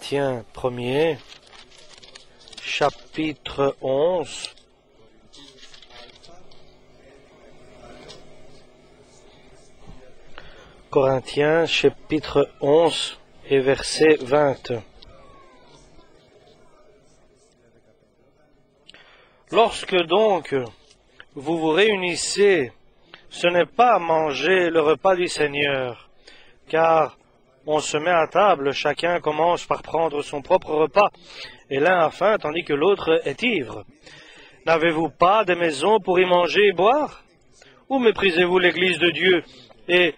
Corinthiens 1er, chapitre 11. Corinthiens, chapitre 11 et verset 20. Lorsque donc vous vous réunissez, ce n'est pas manger le repas du Seigneur, car on se met à table, chacun commence par prendre son propre repas, et l'un a faim tandis que l'autre est ivre. N'avez-vous pas des maisons pour y manger et boire? Ou méprisez-vous l'Église de Dieu et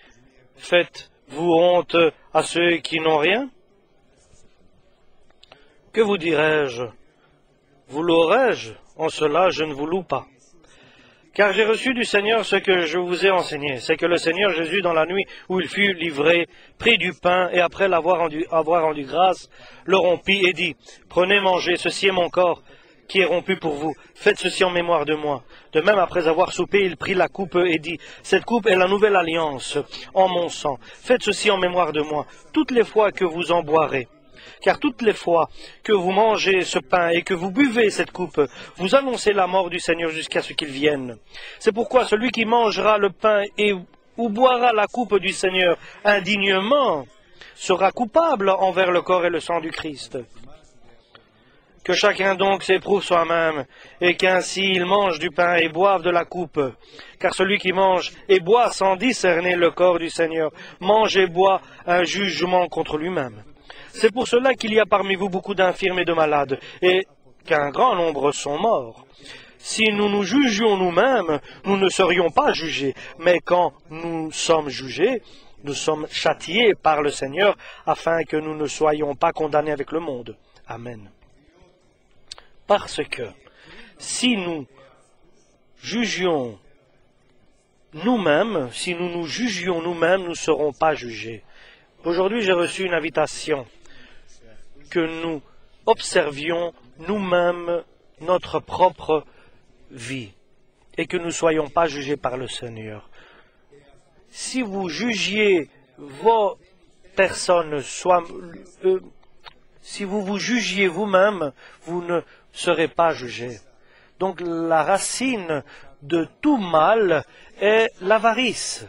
faites-vous honte à ceux qui n'ont rien? Que vous dirais-je? Vous louerai-je? En cela, je ne vous loue pas. Car j'ai reçu du Seigneur ce que je vous ai enseigné, c'est que le Seigneur Jésus, dans la nuit où il fut livré, prit du pain et après avoir rendu grâce, le rompit et dit, « Prenez, mangez, ceci est mon corps qui est rompu pour vous. Faites ceci en mémoire de moi. » De même, après avoir soupé, il prit la coupe et dit, « Cette coupe est la nouvelle alliance en mon sang. Faites ceci en mémoire de moi, toutes les fois que vous en boirez. Car toutes les fois que vous mangez ce pain et que vous buvez cette coupe, vous annoncez la mort du Seigneur jusqu'à ce qu'il vienne. C'est pourquoi celui qui mangera le pain ou boira la coupe du Seigneur indignement sera coupable envers le corps et le sang du Christ. Que chacun donc s'éprouve soi-même, et qu'ainsi il mange du pain et boive de la coupe. Car celui qui mange et boit sans discerner le corps du Seigneur, mange et boit un jugement contre lui-même. C'est pour cela qu'il y a parmi vous beaucoup d'infirmes et de malades, et qu'un grand nombre sont morts. Si nous nous jugions nous-mêmes, nous ne serions pas jugés, mais quand nous sommes jugés, nous sommes châtiés par le Seigneur, afin que nous ne soyons pas condamnés avec le monde. Amen. Parce que si nous jugions nous-mêmes, si nous nous jugions nous-mêmes, nous ne serons pas jugés. Aujourd'hui, j'ai reçu une invitation que nous observions nous-mêmes notre propre vie et que nous ne soyons pas jugés par le Seigneur. Si vous jugiez vos personnes, si vous vous jugiez vous-même, vous ne serez pas jugés. Donc la racine de tout mal est l'avarice.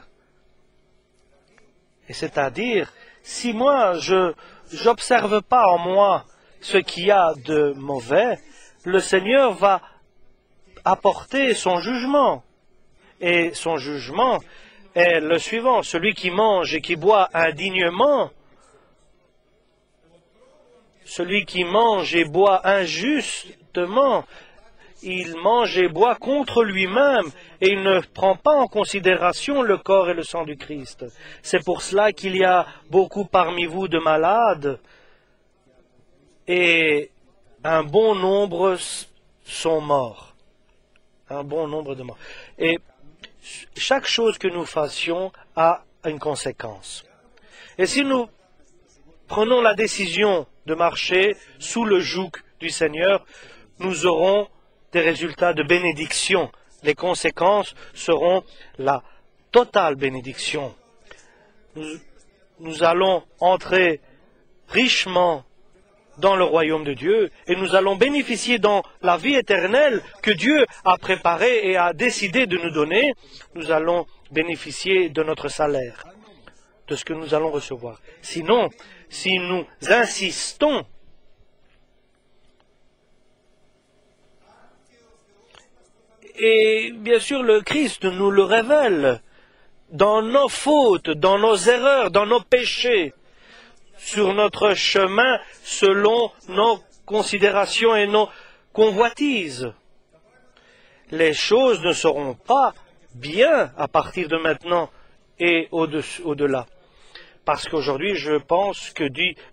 Et c'est-à-dire, si moi je n'observe pas en moi ce qu'il y a de mauvais, le Seigneur va apporter son jugement. Et son jugement est le suivant. Celui qui mange et qui boit indignement, celui qui mange et boit injustement, il mange et boit contre lui-même et il ne prend pas en considération le corps et le sang du Christ. C'est pour cela qu'il y a beaucoup parmi vous de malades et un bon nombre sont morts. Un bon nombre de morts. Et chaque chose que nous fassions a une conséquence. Et si nous prenons la décision de marcher sous le joug du Seigneur, nous aurons des résultats de bénédiction. Les conséquences seront la totale bénédiction. Nous allons entrer richement dans le royaume de Dieu et nous allons bénéficier dans la vie éternelle que Dieu a préparée et a décidé de nous donner. Nous allons bénéficier de notre salaire, de ce que nous allons recevoir. Sinon, si nous insistons et bien sûr, le Christ nous le révèle dans nos fautes, dans nos erreurs, dans nos péchés, sur notre chemin selon nos considérations et nos convoitises. Les choses ne seront pas bien à partir de maintenant et au-delà. Parce qu'aujourd'hui, je pense que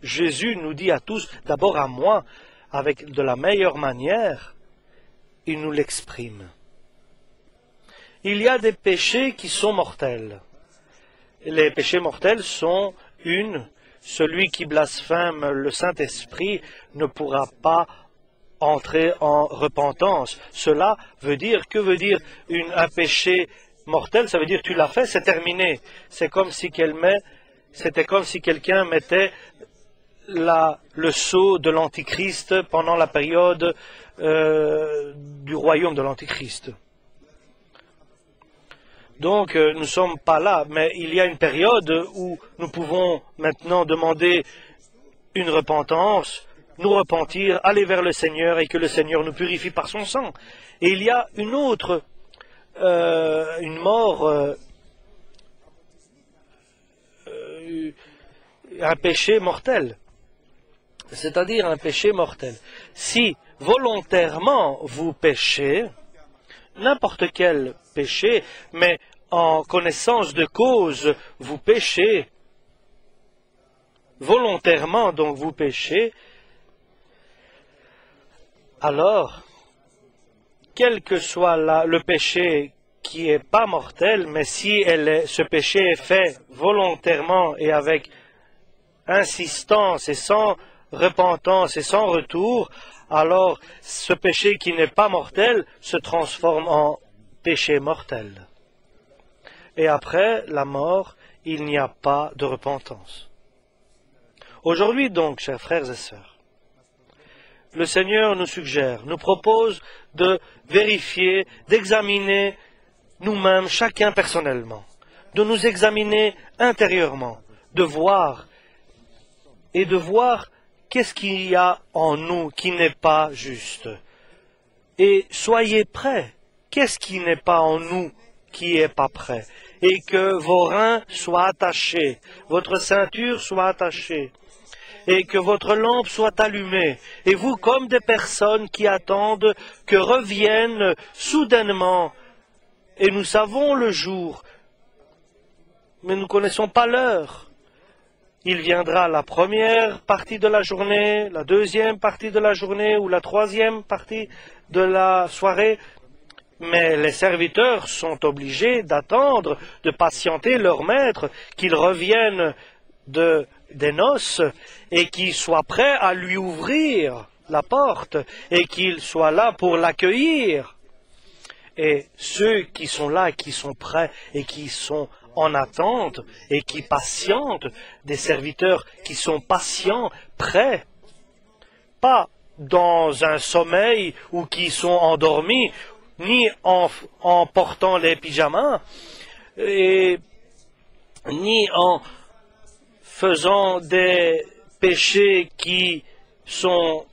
Jésus nous dit à tous, d'abord à moi, avec de la meilleure manière, il nous l'exprime. Il y a des péchés qui sont mortels. Les péchés mortels sont celui qui blasphème le Saint-Esprit ne pourra pas entrer en repentance. Cela veut dire, que veut dire un péché mortel? Ça veut dire tu l'as fait, c'est terminé. C'était comme si quelqu'un mettait le sceau de l'Antichrist pendant la période du royaume de l'Antichrist. Donc, nous ne sommes pas là, mais il y a une période où nous pouvons maintenant demander une repentance, nous repentir, aller vers le Seigneur et que le Seigneur nous purifie par son sang. Et il y a une autre, une mort, un péché mortel, c'est-à-dire un péché mortel. Si volontairement vous péchez, n'importe quel péché, mais en connaissance de cause, vous péchez, volontairement donc vous péchez, alors, quel que soit le péché qui n'est pas mortel, mais si ce péché est fait volontairement et avec insistance et sans repentance et sans retour, alors ce péché qui n'est pas mortel se transforme en péché mortel. Et après la mort, il n'y a pas de repentance. Aujourd'hui donc, chers frères et sœurs, le Seigneur nous suggère, nous propose de vérifier, d'examiner nous-mêmes, chacun personnellement, de nous examiner intérieurement, de voir qu'est-ce qu'il y a en nous qui n'est pas juste. Et soyez prêts, qu'est-ce qui n'est pas en nous qui n'est pas prêt, et que vos reins soient attachés, votre ceinture soit attachée, et que votre lampe soit allumée, et vous comme des personnes qui attendent que revienne soudainement, et nous savons le jour, mais nous ne connaissons pas l'heure. Il viendra la première partie de la journée, la deuxième partie de la journée, ou la troisième partie de la soirée, mais les serviteurs sont obligés d'attendre, de patienter leur maître, qu'il revienne des noces et qu'il soit prêt à lui ouvrir la porte et qu'il soit là pour l'accueillir. Et ceux qui sont là, qui sont prêts et qui sont en attente et qui patientent, des serviteurs qui sont patients, prêts, pas dans un sommeil ou qui sont endormis, ni en portant les pyjamas, et ni en faisant des péchés qui sont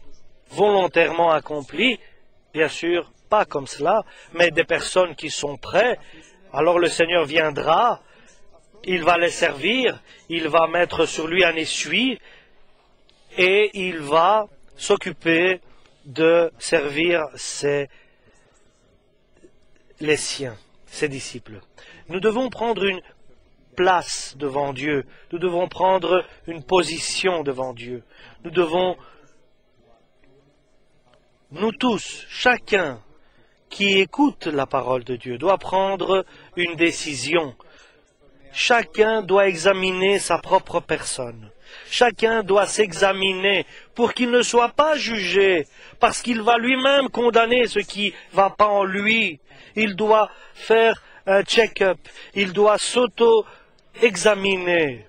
volontairement accomplis, bien sûr, pas comme cela, mais des personnes qui sont prêtes. Alors le Seigneur viendra, il va les servir, il va mettre sur lui un essuie, et il va s'occuper de servir les siens, ses disciples. Nous devons prendre une place devant Dieu, nous devons prendre une position devant Dieu. Nous devons, nous tous, chacun qui écoute la parole de Dieu, doit prendre une décision. Chacun doit examiner sa propre personne. Chacun doit s'examiner pour qu'il ne soit pas jugé, parce qu'il va lui-même condamner ce qui ne va pas en lui. Il doit faire un check-up, il doit s'auto-examiner.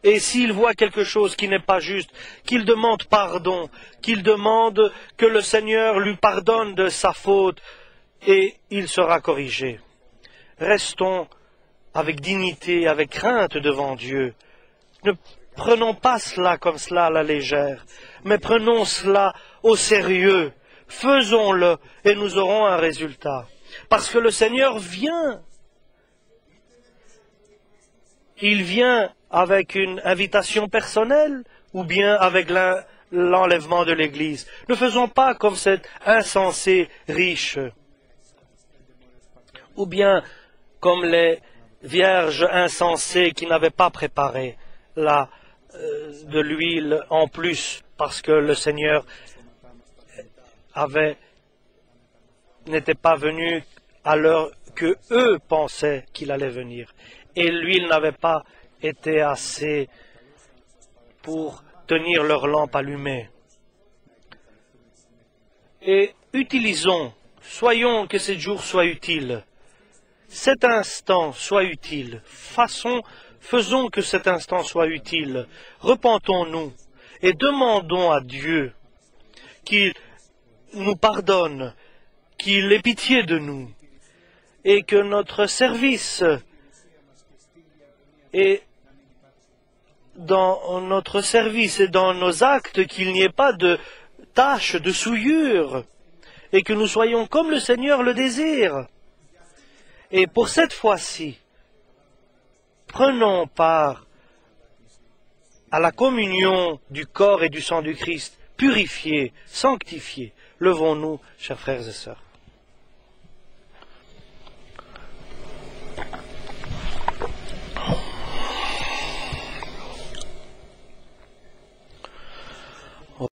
Et s'il voit quelque chose qui n'est pas juste, qu'il demande pardon, qu'il demande que le Seigneur lui pardonne de sa faute, et il sera corrigé. Restons avec dignité, avec crainte devant Dieu. Ne prenons pas cela comme cela à la légère, mais prenons cela au sérieux. Faisons-le et nous aurons un résultat. Parce que le Seigneur vient. Il vient avec une invitation personnelle ou bien avec l'enlèvement de l'Église. Ne faisons pas comme cet insensé riche ou bien comme les vierges insensées qui n'avaient pas préparé de l'huile en plus parce que le Seigneur n'était pas venu à l'heure que eux pensaient qu'il allait venir. Et l'huile n'avait pas été assez pour tenir leur lampe allumée. Et soyons que ce jour soit utile. Cet instant soit utile. Faisons que cet instant soit utile. Repentons-nous et demandons à Dieu qu'il nous pardonne, qu'il ait pitié de nous, et que notre service et dans notre service et dans nos actes, qu'il n'y ait pas de taches, de souillures, et que nous soyons comme le Seigneur le désire. Et pour cette fois-ci, prenons part à la communion du corps et du sang du Christ, purifiés, sanctifiés. Levons-nous, chers frères et sœurs.